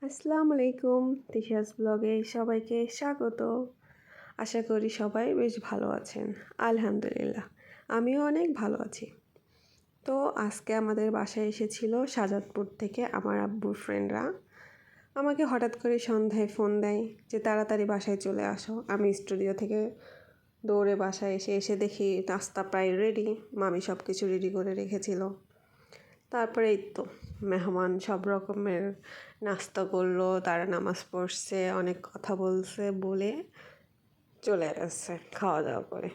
আসসালামু আলাইকুম, তিশাস ব্লগে সবাইকে স্বাগত। আশা করি সবাই বেশ ভালো আছেন। আলহামদুলিল্লাহ, আমিও অনেক ভালো আছি। তো আজকে আমাদের বাসায় এসেছিল শাহজাদপুর থেকে আমার আব্বুর ফ্রেন্ডরা। আমাকে হঠাৎ করে সন্ধ্যায় ফোন দেয় যে তাড়াতাড়ি বাসায় চলে আসো। আমি স্টুডিও থেকে দৌড়ে বাসায় এসে দেখি নাস্তা প্রায় রেডি। মামি সব কিছু রেডি করে রেখেছিল। তারপরে এই তো মেহমান সব রকমের নাস্তা করলো, তারা নামাজ পড়ছে, অনেক কথা বলছে, বলে চলে গেছে খাওয়া দাওয়া করে।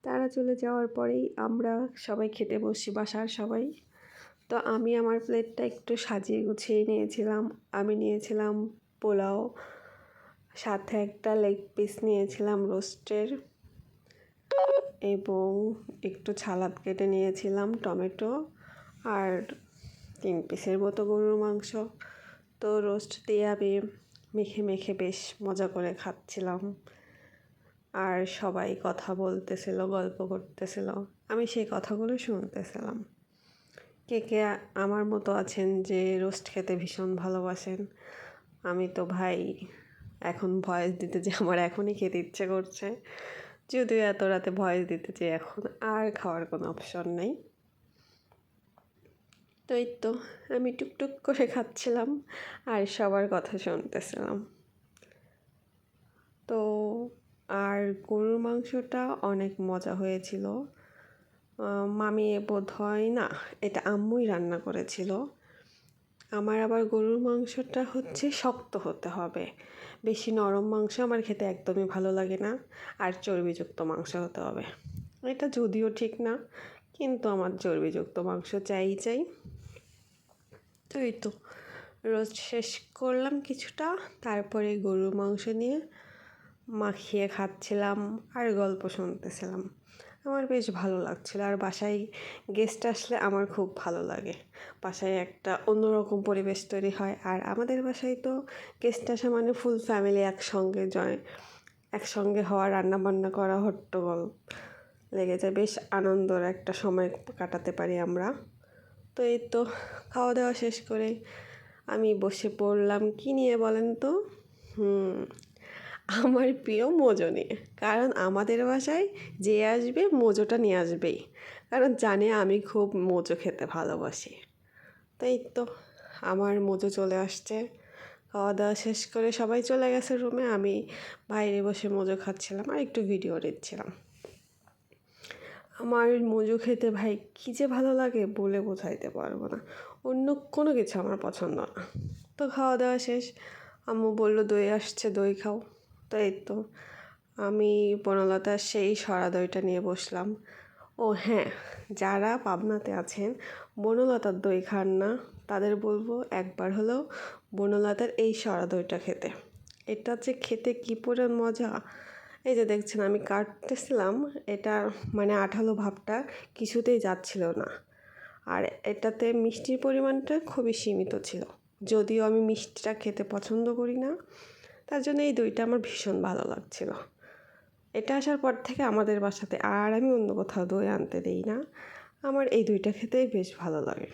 তারা চলে যাওয়ার পরেই আমরা সবাই খেতে বসি, বাসার সবাই। তো আমি আমার প্লেটটা একটু সাজিয়ে গুছিয়ে নিয়েছিলাম। আমি নিয়েছিলাম পোলাও, সাথে একটা লেগ পিস নিয়েছিলাম রোস্টের, এবং একটু সালাদ কেটে নিয়েছিলাম, টমেটো আর 3 পিসের মতো গরুর মাংস। তো রোস্ট দিয়ে আমি মেখে মেখে বেশ মজা করে খাচ্ছিলাম, আর সবাই কথা বলতেছিল, গল্প করতেছিল, আমি সেই কথাগুলো শুনতেছিলাম। কে কে আমার মতো আছেন যে রোস্ট খেতে ভীষণ ভালোবাসেন? আমি তো ভাই এখন ভয়েস দিতে যে আমার এখনই খেতে ইচ্ছে করছে, যদিও এত রাতে ভয়েস দিতে যে এখন আর খাওয়ার কোনো অপশন নেই। তো এই তো আমি টুকটুক করে খাচ্ছিলাম আর সবার কথা শুনতেছিলাম। তো আর গরুর মাংসটা অনেক মজা হয়েছিল। মামি বোধ হয় না, এটা আম্মুই রান্না করেছিল। আমার আবার গরুর মাংসটা হচ্ছে শক্ত হতে হবে, বেশি নরম মাংস আমার খেতে একদমই ভালো লাগে না, আর চর্বিযুক্ত মাংস হতে হবে। এটা যদিও ঠিক না, কিন্তু আমার চর্বিযুক্ত মাংস চাই। তো এই তো রোস্ট শেষ করলাম কিছুটা, তারপরে গরুর মাংস নিয়ে মাখিয়ে খাচ্ছিলাম আর গল্প শুনতেছিলাম। আমার বেশ ভালো লাগছিল। আর বাসায় গেস্ট আসলে আমার খুব ভালো লাগে। বাসায় একটা অন্যরকম পরিবেশ তৈরি হয়। আর আমাদের বাসায় তো গেস্ট আসা মানে ফুল ফ্যামিলি একসঙ্গে হওয়া, রান্নাবান্না করা, হট্টগোল লেগে যায়, বেশ আনন্দর একটা সময় কাটাতে পারি আমরা। তো এই তো খাওয়া দাওয়া শেষ করে আমি বসে পড়লাম কী নিয়ে বলেন তো? আমার প্রিয় মোজো নিয়ে। কারণ আমাদের বাসায় যে আসবে মোজোটা নিয়ে আসবেই, কারণ জানে আমি খুব মোজো খেতে ভালোবাসি। তাই তো আমার মোজো চলে আসছে। খাওয়া দাওয়া শেষ করে সবাই চলে গেছে রুমে, আমি বাইরে বসে মোজো খাচ্ছিলাম আর একটু ভিডিও দিচ্ছিলাম। আমার মোজো খেতে ভাই কী যে ভালো লাগে বলে বোঝাইতে পারবো না। অন্য কোনো কিছু আমার পছন্দ না। তো খাওয়া দাওয়া শেষ, আম্মু বললো দই আসছে, দই খাও। তো এই তো আমি বনলতার সেই সরা দইটা নিয়ে বসলাম। ও হ্যাঁ, যারা পাবনাতে আছেন বনলতার দই খান না, তাদের বলবো একবার হলেও বনলতার এই সরা দইটা খেতে। এটা যে খেতে কী পরিমাণ মজা! এই যে দেখছেন আমি কাটতেছিলাম, এটা মানে আঠালো ভাবটা কিছুতেই যাচ্ছিল না। আর এটাতে মিষ্টির পরিমাণটা খুবই সীমিত ছিল, যদিও আমি মিষ্টিটা খেতে পছন্দ করি না, তার জন্য এই দইটা আমার ভীষণ ভালো লাগছিল। এটা আসার পর থেকে আমাদের বাসাতে আর আমি অন্য কোথাও দই আনতে দিই না, আমার এই দইটা খেতেই বেশ ভালো লাগে।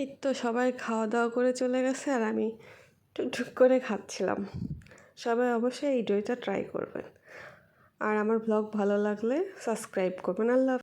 এই তো সবাই খাওয়া দাওয়া করে চলে গেছে আর আমি টুকটুক করে খাচ্ছিলাম। সবাই অবশ্যই এই দইটা ট্রাই করবেন, আর আমার ব্লগ ভালো লাগলে সাবস্ক্রাইব করবেন। আল্লাহ।